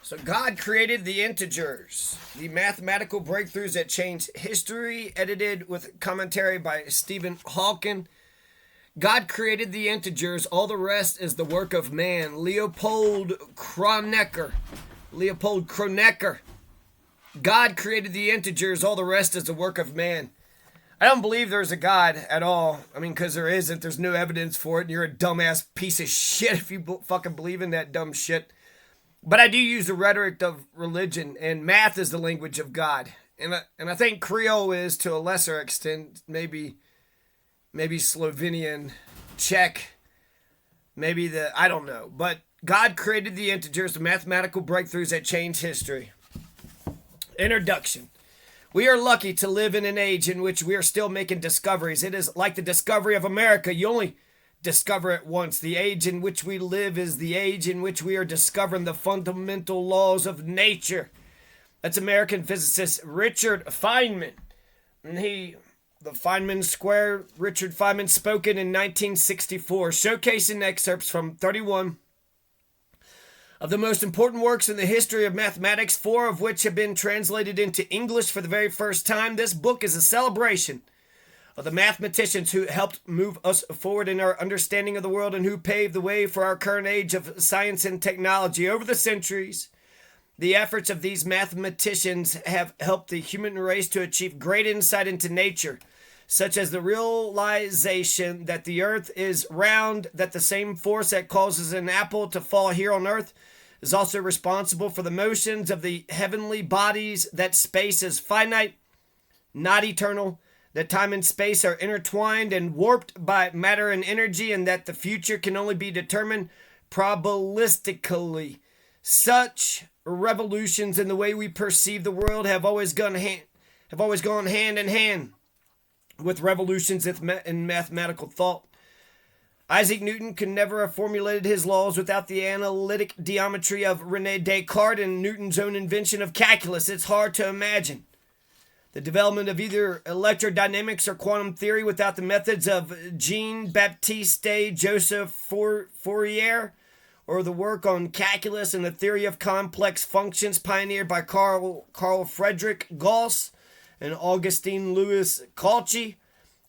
So God created the integers, the mathematical breakthroughs that changed history, edited with commentary by Stephen Hawkinson. God created the integers, all the rest is the work of man. Leopold Kronecker. Leopold Kronecker. God created the integers, all the rest is the work of man. I don't believe there's a God at all. I mean, because there isn't. There's no evidence for it, and you're a dumbass piece of shit if you fucking believe in that dumb shit. But I do use the rhetoric of religion, and math is the language of God. And I think Creole is, to a lesser extent, maybe Slovenian, Czech, I don't know. But God created the integers, the mathematical breakthroughs that changed history. Introduction. We are lucky to live in an age in which we are still making discoveries. It is like the discovery of America. You only discover it once. The age in which we live is the age in which we are discovering the fundamental laws of nature. That's American physicist Richard Feynman. And the Feynman Square, Richard Feynman, spoken in 1964, showcasing excerpts from 31 of the most important works in the history of mathematics, 4 of which have been translated into English for the very first time. This book is a celebration of the mathematicians who helped move us forward in our understanding of the world and who paved the way for our current age of science and technology. Over the centuries, the efforts of these mathematicians have helped the human race to achieve great insight into nature, such as the realization that the earth is round, that the same force that causes an apple to fall here on earth is also responsible for the motions of the heavenly bodies, that space is finite, not eternal, that time and space are intertwined and warped by matter and energy, and that the future can only be determined probabilistically. Such revolutions in the way we perceive the world have always gone hand in hand with revolutions in mathematical thought. Isaac Newton could never have formulated his laws without the analytic geometry of René Descartes and Newton's own invention of calculus. It's hard to imagine the development of either electrodynamics or quantum theory without the methods of Jean-Baptiste Joseph Fourier, or the work on calculus and the theory of complex functions pioneered by Carl Friedrich Gauss and Augustin Louis Cauchy.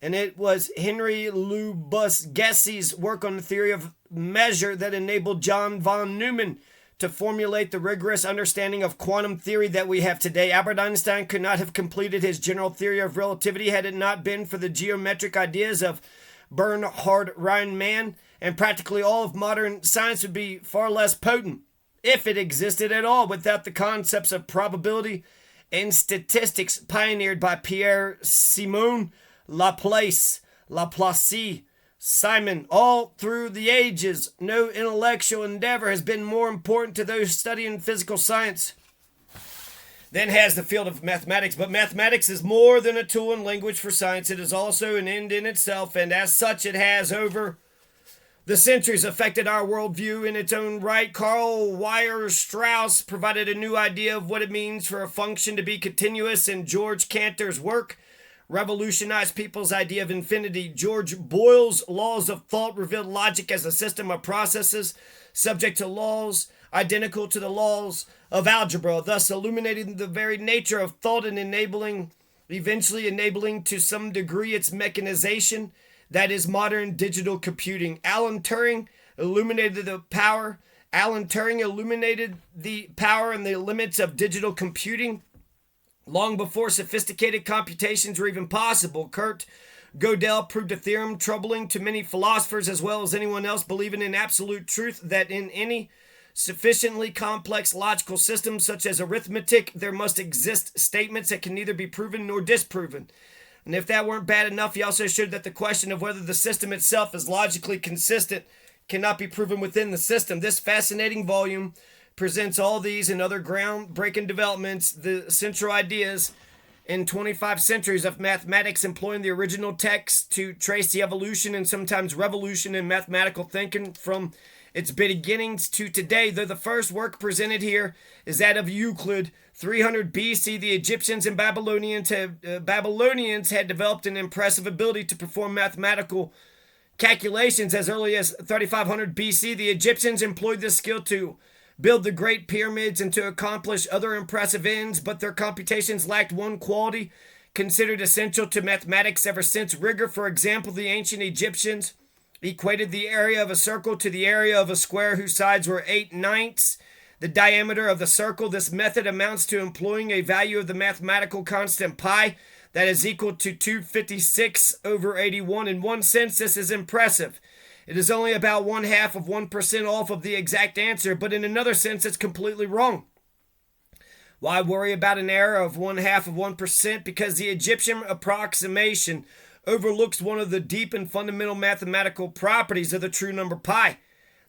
And it was Henry Lubusgesse's work on the theory of measure that enabled John von Neumann to formulate the rigorous understanding of quantum theory that we have today. Albert Einstein could not have completed his general theory of relativity had it not been for the geometric ideas of Bernhard Riemann, and practically all of modern science would be far less potent, if it existed at all, without the concepts of probability and statistics pioneered by Pierre-Simon Laplace, Simon. All through the ages, no intellectual endeavor has been more important to those studying physical science than has the field of mathematics. But mathematics is more than a tool and language for science. It is also an end in itself, and as such it has over the centuries affected our worldview in its own right. Karl Weierstrass provided a new idea of what it means for a function to be continuous, and George Cantor's work revolutionized people's idea of infinity. George Boyle's laws of thought revealed logic as a system of processes subject to laws identical to the laws of algebra, thus illuminating the very nature of thought and eventually enabling to some degree its mechanization. That is modern digital computing. Alan Turing illuminated the power and the limits of digital computing long before sophisticated computations were even possible. Kurt Gödel proved a theorem troubling to many philosophers as well as anyone else believing in absolute truth, that in any sufficiently complex logical system such as arithmetic, there must exist statements that can neither be proven nor disproven. And if that weren't bad enough, he also showed that the question of whether the system itself is logically consistent cannot be proven within the system. This fascinating volume presents all these and other groundbreaking developments, the central ideas in 25 centuries of mathematics, employing the original text to trace the evolution and sometimes revolution in mathematical thinking from its beginnings to today. Though the first work presented here is that of Euclid, 300 BC, the Egyptians and Babylonians had developed an impressive ability to perform mathematical calculations. As early as 3500 BC, the Egyptians employed this skill to build the Great Pyramids and to accomplish other impressive ends, but their computations lacked one quality considered essential to mathematics ever since: rigor. For example, the ancient Egyptians equated the area of a circle to the area of a square whose sides were 8/9 the diameter of the circle. This method amounts to employing a value of the mathematical constant pi that is equal to 256/81. In one sense, this is impressive. It is only about 1/2 of 1% off of the exact answer, but in another sense, it's completely wrong. Why worry about an error of 1/2 of 1%? Because the Egyptian approximation overlooks one of the deep and fundamental mathematical properties of the true number pi,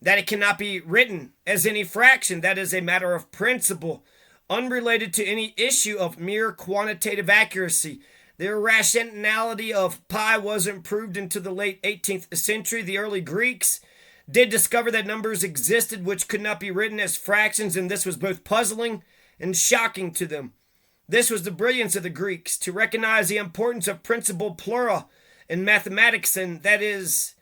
that it cannot be written as any fraction. That is a matter of principle, unrelated to any issue of mere quantitative accuracy. The irrationality of pi wasn't proved until the late 18th century. The early Greeks did discover that numbers existed which could not be written as fractions, and this was both puzzling and shocking to them. This was the brilliance of the Greeks, to recognize the importance of principle plura in mathematics, and that is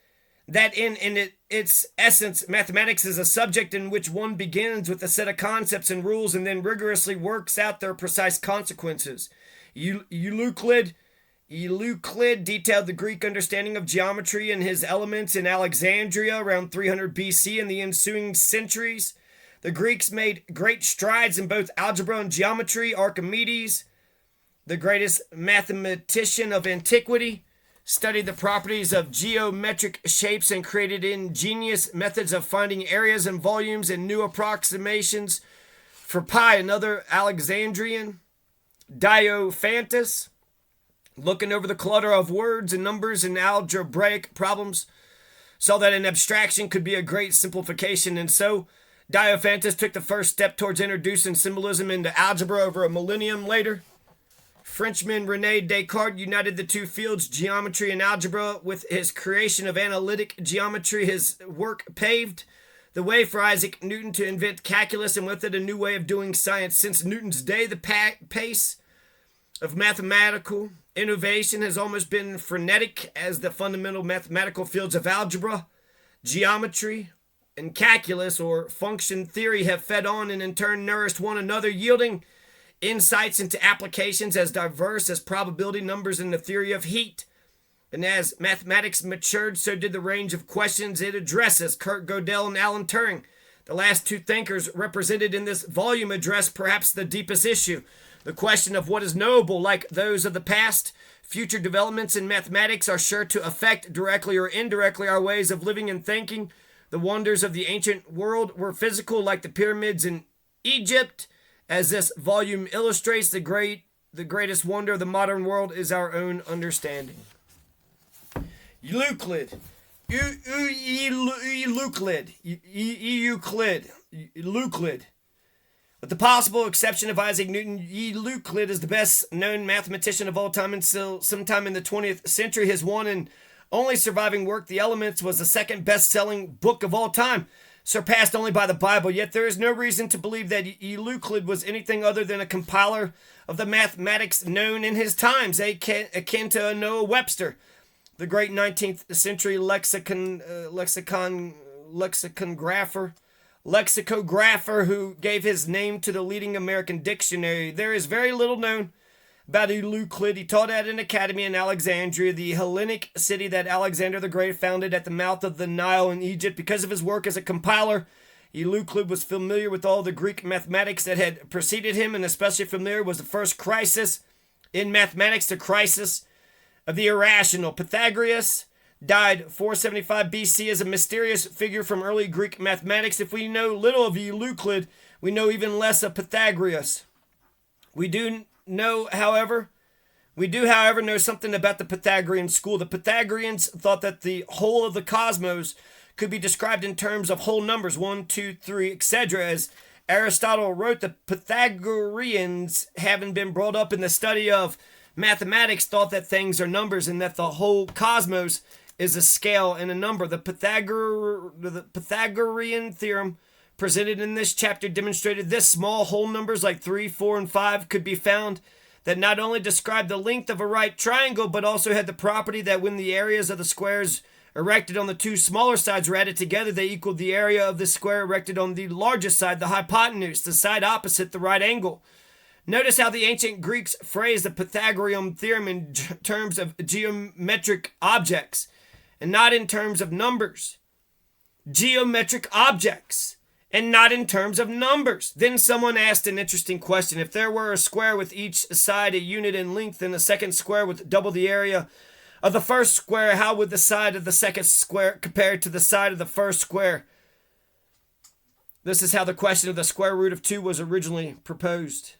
that in its essence, mathematics is a subject in which one begins with a set of concepts and rules and then rigorously works out their precise consequences. Euclid detailed the Greek understanding of geometry and his elements in Alexandria around 300 BC. In the ensuing centuries, the Greeks made great strides in both algebra and geometry. Archimedes, the greatest mathematician of antiquity, studied the properties of geometric shapes and created ingenious methods of finding areas and volumes and new approximations for pi. Another Alexandrian, Diophantus, looking over the clutter of words and numbers and algebraic problems, saw that an abstraction could be a great simplification, and so Diophantus took the first step towards introducing symbolism into algebra. Over a millennium later, Frenchman René Descartes united the two fields, geometry and algebra, with his creation of analytic geometry. His work paved the way for Isaac Newton to invent calculus, and with it a new way of doing science. Since Newton's day, the pace of mathematical innovation has almost been frenetic, as the fundamental mathematical fields of algebra, geometry, and calculus, or function theory, have fed on and in turn nourished one another, yielding insights into applications as diverse as probability, numbers, and the theory of heat. And as mathematics matured, so did the range of questions it addresses. Kurt Gödel and Alan Turing, the last two thinkers represented in this volume, address perhaps the deepest issue, the question of what is knowable. Like those of the past, future developments in mathematics are sure to affect directly or indirectly our ways of living and thinking. The wonders of the ancient world were physical, like the pyramids in Egypt. As this volume illustrates, the greatest wonder of the modern world is our own understanding. Euclid. With the possible exception of Isaac Newton, Euclid is the best known mathematician of all time until sometime in the 20th century. His one and only surviving work, The Elements, was the second best-selling book of all time, surpassed only by the Bible. Yet there is no reason to believe that Euclid was anything other than a compiler of the mathematics known in his times, akin to Noah Webster, the great 19th century lexicographer who gave his name to the leading American dictionary. There is very little known about Euclid. He taught at an academy in Alexandria, the Hellenic city that Alexander the Great founded at the mouth of the Nile in Egypt. Because of his work as a compiler, Euclid was familiar with all the Greek mathematics that had preceded him, and especially familiar was the first crisis in mathematics, the crisis of the irrational. Pythagoras died 475 BC as a mysterious figure from early Greek mathematics. If we know little of Euclid, we know even less of Pythagoras. We do, however, know something about the Pythagorean school. The Pythagoreans thought that the whole of the cosmos could be described in terms of whole numbers, 1, 2, 3, etc. As Aristotle wrote, the Pythagoreans, having been brought up in the study of mathematics, thought that things are numbers and that the whole cosmos is a scale and a number. The Pythagorean theorem presented in this chapter demonstrated this: small whole numbers like 3, 4, and 5 could be found that not only described the length of a right triangle, but also had the property that when the areas of the squares erected on the two smaller sides were added together, they equaled the area of the square erected on the largest side, the hypotenuse, the side opposite the right angle. Notice how the ancient Greeks phrased the Pythagorean theorem in terms of geometric objects and not in terms of numbers. Geometric objects and not in terms of numbers. Then someone asked an interesting question. If there were a square with each side a unit in length and a second square with double the area of the first square, how would the side of the second square compare to the side of the first square? This is how the question of the square root of 2 was originally proposed.